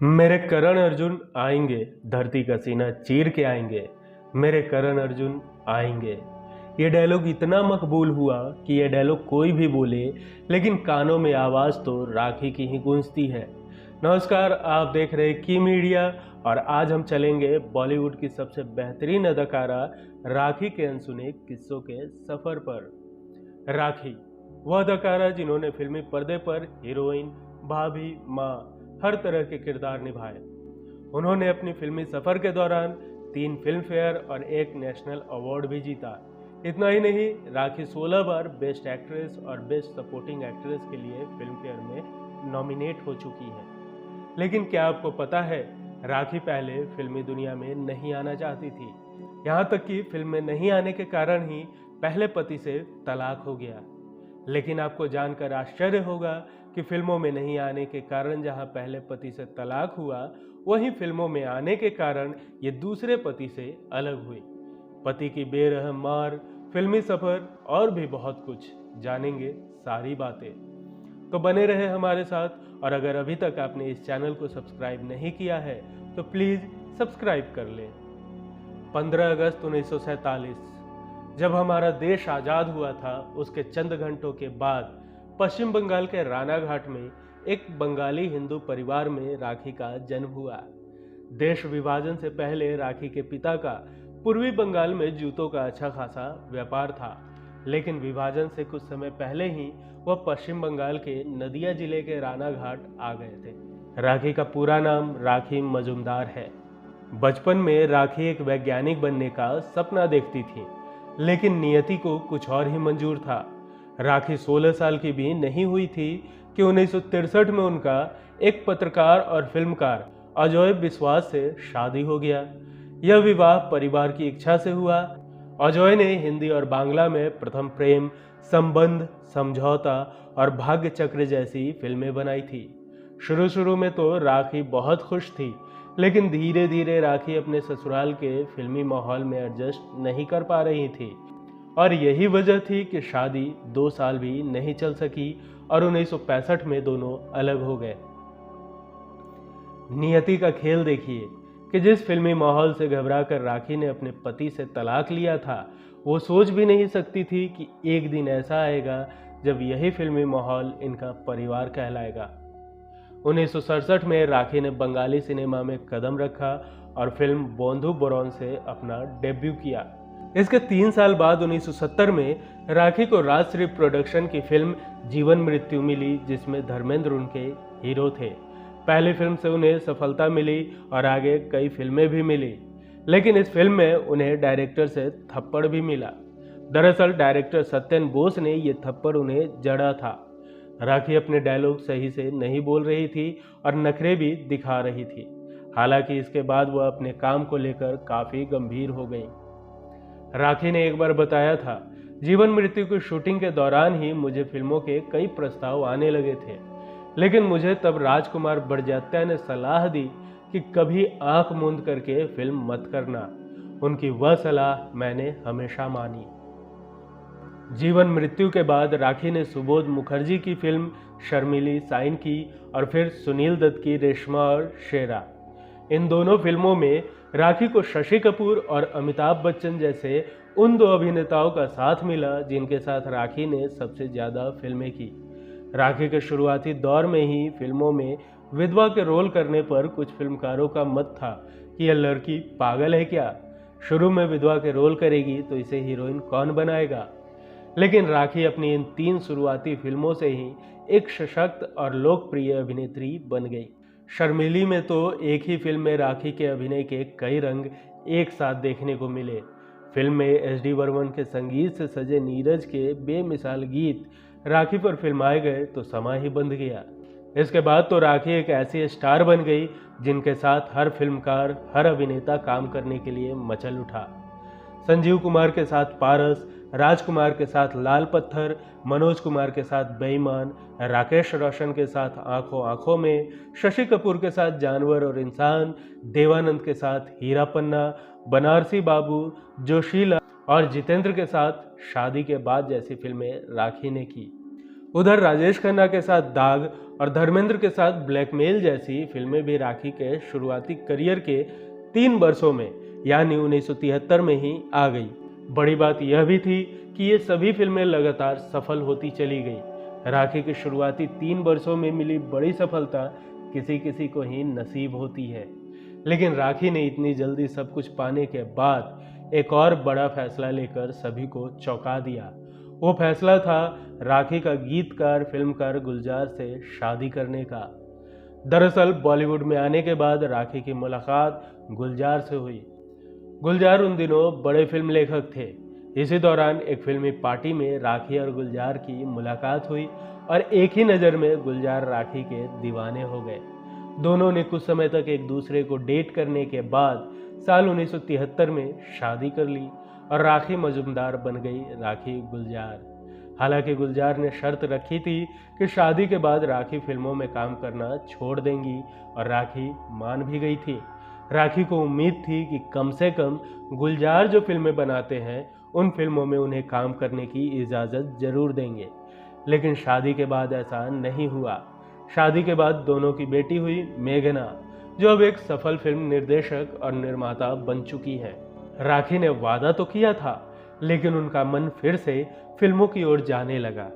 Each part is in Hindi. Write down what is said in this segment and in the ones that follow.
मेरे करण अर्जुन आएंगे, धरती का सीना चीर के आएंगे। मेरे करण अर्जुन आएंगे। ये डायलॉग इतना मकबूल हुआ कि ये डायलॉग कोई भी बोले, लेकिन कानों में आवाज़ तो राखी की ही गूंजती है। नमस्कार, आप देख रहे की मीडिया और आज हम चलेंगे बॉलीवुड की सबसे बेहतरीन अदाकारा राखी के अनसुने किस्सों के सफ़र पर। राखी वह अदाकारा जिन्होंने फिल्मी पर्दे पर हीरोइन, भाभी, माँ हर तरह के किरदार निभाए। उन्होंने अपनी फिल्मी सफर के दौरान 3 फिल्म फेयर और 1 नेशनल अवार्ड भी जीता। इतना ही नहीं, राखी 16 बार बेस्ट एक्ट्रेस और बेस्ट सपोर्टिंग एक्ट्रेस के लिए फिल्म फेयर में नॉमिनेट हो चुकी है। लेकिन क्या आपको पता है, राखी पहले फिल्मी दुनिया में नहीं आना चाहती थी। यहाँ तक कि फिल्म में नहीं आने के कारण ही पहले पति से तलाक हो गया। लेकिन आपको जानकर आश्चर्य होगा कि फिल्मों में नहीं आने के कारण जहां पहले पति से तलाक हुआ, वहीं फिल्मों में आने के कारण ये दूसरे पति से अलग हुई। पति की बेरहम मार, फिल्मी सफर और भी बहुत कुछ जानेंगे सारी बातें। तो बने रहे हमारे साथ, और अगर अभी तक आपने इस चैनल को सब्सक्राइब नहीं किया है तो प्लीज़ सब्सक्राइब कर लें। 15 अगस्त 1947 जब हमारा देश आज़ाद हुआ था, उसके चंद घंटों के बाद पश्चिम बंगाल के रानाघाट में एक बंगाली हिंदू परिवार में राखी का जन्म हुआ। देश विभाजन से पहले राखी के पिता का पूर्वी बंगाल में जूतों का अच्छा खासा व्यापार था, लेकिन विभाजन से कुछ समय पहले ही वह पश्चिम बंगाल के नदिया जिले के रानाघाट आ गए थे। राखी का पूरा नाम राखी मजुमदार है। बचपन में राखी एक वैज्ञानिक बनने का सपना देखती थी, लेकिन नियति को कुछ और ही मंजूर था। राखी 16 साल की भी नहीं हुई थी कि 1963 में उनका एक पत्रकार और फिल्मकार अजय विश्वास से शादी हो गया। यह विवाह परिवार की इच्छा से हुआ। अजय ने हिंदी और बांग्ला में प्रथम प्रेम, संबंध, समझौता और भाग्य चक्र जैसी फिल्में बनाई थी। शुरू में तो राखी बहुत खुश थी, लेकिन धीरे धीरे राखी अपने ससुराल के फिल्मी माहौल में एडजस्ट नहीं कर पा रही थी, और यही वजह थी कि शादी 2 साल भी नहीं चल सकी और 1965 में दोनों अलग हो गए। नियति का खेल देखिए कि जिस फिल्मी माहौल से घबराकर राखी ने अपने पति से तलाक लिया था, वो सोच भी नहीं सकती थी कि एक दिन ऐसा आएगा जब यही फिल्मी माहौल इनका परिवार कहलाएगा। 1967 में राखी ने बंगाली सिनेमा में कदम रखा और फिल्म बोंधु बोरोन से अपना डेब्यू किया। इसके 3 साल बाद 1970 में राखी को राजश्री प्रोडक्शन की फिल्म जीवन मृत्यु मिली, जिसमें धर्मेंद्र उनके हीरो थे। पहली फिल्म से उन्हें सफलता मिली और आगे कई फिल्में भी मिली, लेकिन इस फिल्म में उन्हें डायरेक्टर से थप्पड़ भी मिला। दरअसल डायरेक्टर सत्यन बोस ने ये थप्पड़ उन्हें जड़ा था। राखी अपने डायलॉग सही से नहीं बोल रही थी और नखरे भी दिखा रही थी। हालांकि इसके बाद वह अपने काम को लेकर काफ़ी गंभीर हो गई। राखी ने एक बार बताया था, जीवन मृत्यु की शूटिंग के दौरान ही मुझे फिल्मों के कई प्रस्ताव आने लगे थे, लेकिन मुझे तब राजकुमार बड़जात्या ने सलाह दी कि कभी आंख मूंद करके फिल्म मत करना। उनकी वह सलाह मैंने हमेशा मानी। जीवन मृत्यु के बाद राखी ने सुबोध मुखर्जी की फिल्म शर्मिली साइन की और फिर सुनील दत्त की रेशमा और शेरा। इन दोनों फिल्मों में राखी को शशि कपूर और अमिताभ बच्चन जैसे उन 2 अभिनेताओं का साथ मिला जिनके साथ राखी ने सबसे ज़्यादा फिल्में की। राखी के शुरुआती दौर में ही फिल्मों में विधवा के रोल करने पर कुछ फिल्मकारों का मत था कि यह लड़की पागल है क्या, शुरू में विधवा के रोल करेगी तो इसे हीरोइन कौन बनाएगा। लेकिन राखी अपनी इन 3 शुरुआती फिल्मों से ही एक सशक्त और लोकप्रिय अभिनेत्री बन गई। शर्मिली में तो एक ही फिल्म में राखी के अभिनय के कई रंग एक साथ देखने को मिले। फिल्म में एस.डी. बर्मन के संगीत से सजे नीरज के बेमिसाल गीत राखी पर फिल्माए गए तो समा ही बंध गया। इसके बाद तो राखी एक ऐसी स्टार बन गई जिनके साथ हर फिल्मकार, हर अभिनेता काम करने के लिए मचल उठा। संजीव कुमार के साथ पारस, राजकुमार के साथ लाल पत्थर, मनोज कुमार के साथ बेईमान, राकेश रोशन के साथ आंखों आंखों में, शशि कपूर के साथ जानवर और इंसान, देवानंद के साथ हीरा पन्ना, बनारसी बाबू, जोशीला और जितेंद्र के साथ शादी के बाद जैसी फिल्में राखी ने की। उधर राजेश खन्ना के साथ दाग और धर्मेंद्र के साथ ब्लैकमेल जैसी फिल्में भी राखी के शुरुआती करियर के 3 वर्षों में यानी 1973 में ही आ गई। बड़ी बात यह भी थी कि ये सभी फिल्में लगातार सफल होती चली गई। राखी के शुरुआती 3 वर्षों में मिली बड़ी सफलता किसी किसी को ही नसीब होती है, लेकिन राखी ने इतनी जल्दी सब कुछ पाने के बाद एक और बड़ा फैसला लेकर सभी को चौंका दिया। वो फैसला था राखी का गीतकार फिल्मकार गुलजार से शादी करने का। दरअसल बॉलीवुड में आने के बाद राखी की मुलाकात गुलजार से हुई। गुलजार उन दिनों बड़े फिल्म लेखक थे। इसी दौरान एक फिल्मी पार्टी में राखी और गुलजार की मुलाकात हुई और एक ही नज़र में गुलजार राखी के दीवाने हो गए। दोनों ने कुछ समय तक एक दूसरे को डेट करने के बाद साल 1973 में शादी कर ली और राखी मजुमदार बन गई राखी गुलजार। हालांकि गुलजार ने शर्त रखी थी कि शादी के बाद राखी फिल्मों में काम करना छोड़ देंगी और राखी मान भी गई थी। राखी को उम्मीद थी कि कम से कम गुलजार जो फिल्में बनाते हैं उन फिल्मों में उन्हें काम करने की इजाज़त जरूर देंगे, लेकिन शादी के बाद ऐसा नहीं हुआ। शादी के बाद दोनों की बेटी हुई मेघना, जो अब एक सफल फिल्म निर्देशक और निर्माता बन चुकी है। राखी ने वादा तो किया था, लेकिन उनका मन फिर से फिल्मों की ओर जाने लगा।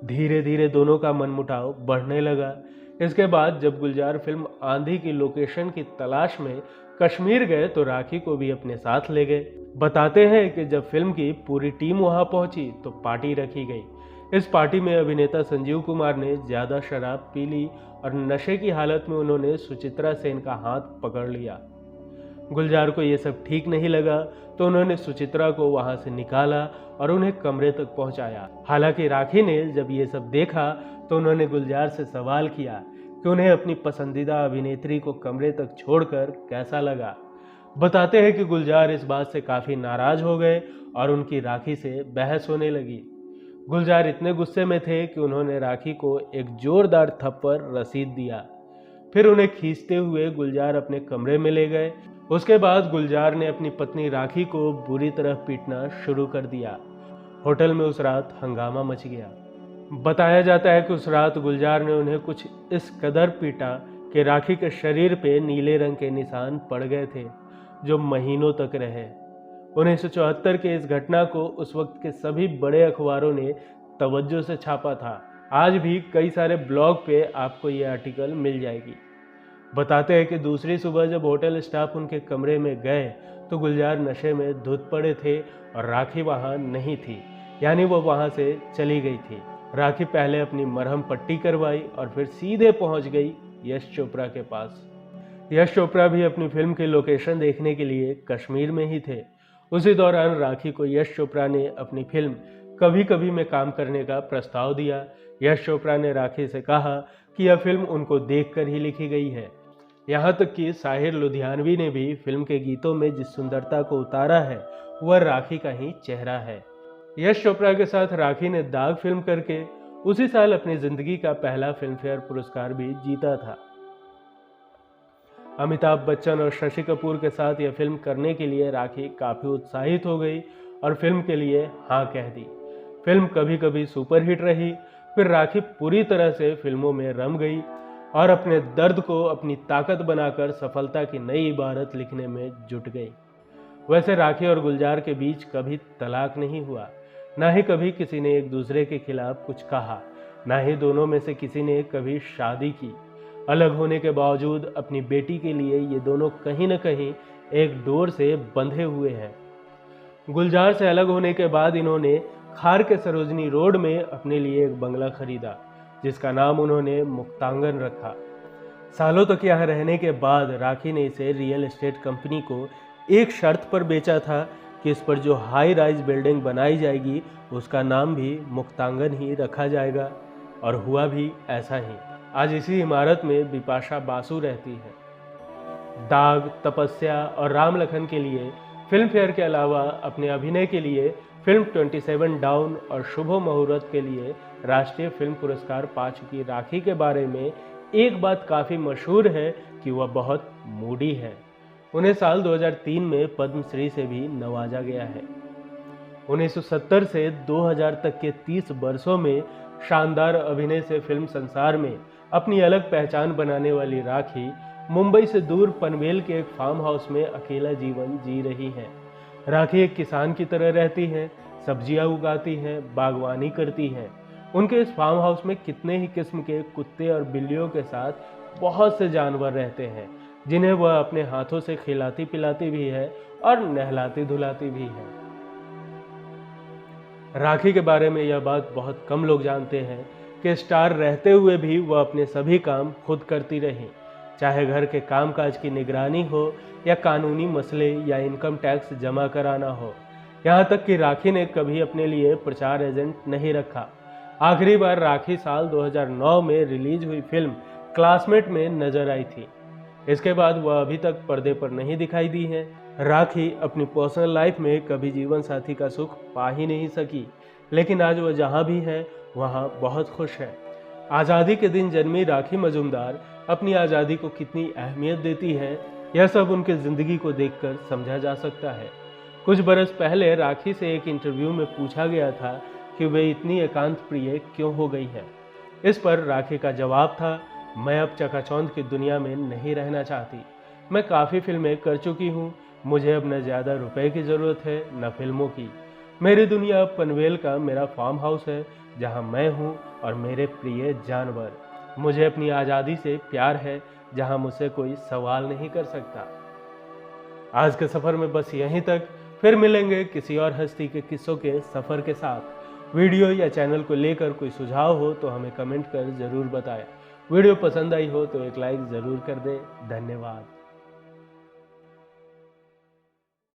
धीरे धीरे दोनों का मनमुटाव बढ़ने लगा। इसके बाद जब गुलजार फिल्म आंधी की लोकेशन की तलाश में कश्मीर गए तो राखी को भी अपने साथ ले गए। बताते हैं कि जब फिल्म की पूरी टीम वहां पहुंची तो पार्टी रखी गई। इस पार्टी में अभिनेता संजीव कुमार ने ज्यादा शराब पी ली और नशे की हालत में उन्होंने सुचित्रा सेन का हाथ पकड़ लिया। गुलजार को यह सब ठीक नहीं लगा तो उन्होंने सुचित्रा को वहां से निकाला और उन्हें कमरे तक पहुंचाया। हालांकि राखी ने जब ये सब देखा तो उन्होंने गुलजार से सवाल किया कि उन्हें अपनी पसंदीदा अभिनेत्री को कमरे तक छोड़कर कैसा लगा। बताते हैं कि गुलजार इस बात से काफी नाराज हो गए और उनकी राखी से बहस होने लगी। गुलजार इतने गुस्से में थे कि उन्होंने राखी को एक जोरदार थप्पड़ रसीद दिया। फिर उन्हें खींचते हुए गुलजार अपने कमरे में ले गए। उसके बाद गुलजार ने अपनी पत्नी राखी को बुरी तरह पीटना शुरू कर दिया। होटल में उस रात हंगामा मच गया। बताया जाता है कि उस रात गुलजार ने उन्हें कुछ इस कदर पीटा कि राखी के शरीर पे नीले रंग के निशान पड़ गए थे, जो महीनों तक रहे। 1974 के इस घटना को उस वक्त के सभी बड़े अखबारों ने तवज्जो से छापा था। आज भी कई सारे ब्लॉग पे आपको ये आर्टिकल मिल जाएगी। बताते हैं कि दूसरी सुबह जब होटल स्टाफ उनके कमरे में गए तो गुलजार नशे में धुत पड़े थे और राखी वहां नहीं थी, यानी वो वहां से चली गई थी। राखी पहले अपनी मरहम पट्टी करवाई और फिर सीधे पहुंच गई यश चोपड़ा के पास। यश चोपड़ा भी अपनी फिल्म की लोकेशन देखने के लिए कश्मीर में ही थे। उसी दौरान राखी को यश चोपड़ा ने अपनी फिल्म कभी कभी में काम करने का प्रस्ताव दिया। यश चोपड़ा ने राखी से कहा कि यह फिल्म उनको देखकर ही लिखी गई है। यहाँ तक कि साहिर लुधियानवी ने भी फिल्म के गीतों में जिस सुंदरता को उतारा है वह राखी का ही चेहरा है। यश चोपड़ा के साथ राखी ने दाग फिल्म करके उसी साल अपनी जिंदगी का पहला फिल्मफेयर पुरस्कार भी जीता था। अमिताभ बच्चन और शशि कपूर के साथ यह फिल्म करने के लिए राखी काफी उत्साहित हो गई और फिल्म के लिए हाँ कह दी। फिल्म कभी कभी सुपरहिट रही। फिर राखी पूरी तरह से फिल्मों में रम गई और अपने दर्द को अपनी ताकत बनाकर सफलता की नई इबारत लिखने में जुट गई। वैसे राखी और गुलजार के बीच कभी तलाक नहीं हुआ, ना ही कभी किसी ने एक दूसरे के खिलाफ कुछ कहा, ना ही दोनों में से किसी ने कभी शादी की। अलग होने के बावजूद अपनी बेटी के लिए ये दोनों कहीं न कहीं एक डोर से बंधे हुए हैं। गुलजार से अलग होने के बाद इन्होंने खार के सरोजनी रोड में अपने लिए एक बंगला खरीदा, जिसका नाम उन्होंने मुक्तांगन रखा। सालों तक यहाँ रहने के बाद राखी ने इसे रियल एस्टेट कंपनी को एक शर्त पर बेचा था कि इस पर जो हाई राइज बिल्डिंग बनाई जाएगी उसका नाम भी मुक्तांगन ही रखा जाएगा, और हुआ भी ऐसा ही। आज इसी इमारत में बिपाशा बासु रहती है। दाग, तपस्या और राम लखन के लिए फिल्म फेयर के अलावा अपने अभिनय के लिए फिल्म 27 डाउन और शुभ मुहूर्त के लिए राष्ट्रीय फिल्म पुरस्कार पा चुकी राखी के बारे में एक बात काफ़ी मशहूर है कि वह बहुत मूडी है। उन्हें साल 2003 में पद्मश्री से भी नवाजा गया है। 1970 से 2000 तक के 30 वर्षों में शानदार अभिनय से फिल्म संसार में अपनी अलग पहचान बनाने वाली राखी मुंबई से दूर पनवेल के एक फार्म हाउस में अकेला जीवन जी रही है। राखी एक किसान की तरह रहती है, सब्जियां उगाती हैं, बागवानी करती हैं। उनके इस फार्म हाउस में कितने ही किस्म के कुत्ते और बिल्लियों के साथ बहुत से जानवर रहते हैं, जिन्हें वह अपने हाथों से खिलाती पिलाती भी है और नहलाती धुलाती भी है। राखी के बारे में यह बात बहुत कम लोग जानते हैं कि स्टार रहते हुए भी वह अपने सभी काम खुद करती रही, चाहे घर के कामकाज की निगरानी हो या कानूनी मसले या इनकम टैक्स जमा कराना हो। यहाँ तक कि राखी ने कभी अपने लिए प्रचार एजेंट नहीं रखा। आखिरी बार राखी साल 2009 में रिलीज हुई फिल्म क्लासमेट में नजर आई थी। इसके बाद वह अभी तक पर्दे पर नहीं दिखाई दी है। राखी अपनी पर्सनल लाइफ में कभी जीवन साथी का सुख पा ही नहीं सकी, लेकिन आज वह जहाँ भी है वहाँ बहुत खुश है। आज़ादी के दिन जन्मी राखी मजूमदार अपनी आज़ादी को कितनी अहमियत देती है, यह सब उनके ज़िंदगी को देखकर समझा जा सकता है। कुछ बरस पहले राखी से एक इंटरव्यू में पूछा गया था कि वे इतनी एकांत प्रिय क्यों हो गई है। इस पर राखी का जवाब था, मैं अब चकाचौंध की दुनिया में नहीं रहना चाहती। मैं काफ़ी फिल्में कर चुकी हूँ, मुझे अब न ज़्यादा रुपए की ज़रूरत है न फिल्मों की। मेरी दुनिया अब पनवेल का मेरा फार्म हाउस है, जहाँ मैं हूँ और मेरे प्रिय जानवर। मुझे अपनी आज़ादी से प्यार है, जहाँ मुझसे कोई सवाल नहीं कर सकता। आज के सफ़र में बस यहीं तक। फिर मिलेंगे किसी और हस्ती के किस्सों के सफ़र के साथ। वीडियो या चैनल को लेकर कोई सुझाव हो तो हमें कमेंट कर ज़रूर बताएं। वीडियो पसंद आई हो तो एक लाइक ज़रूर कर दें। धन्यवाद।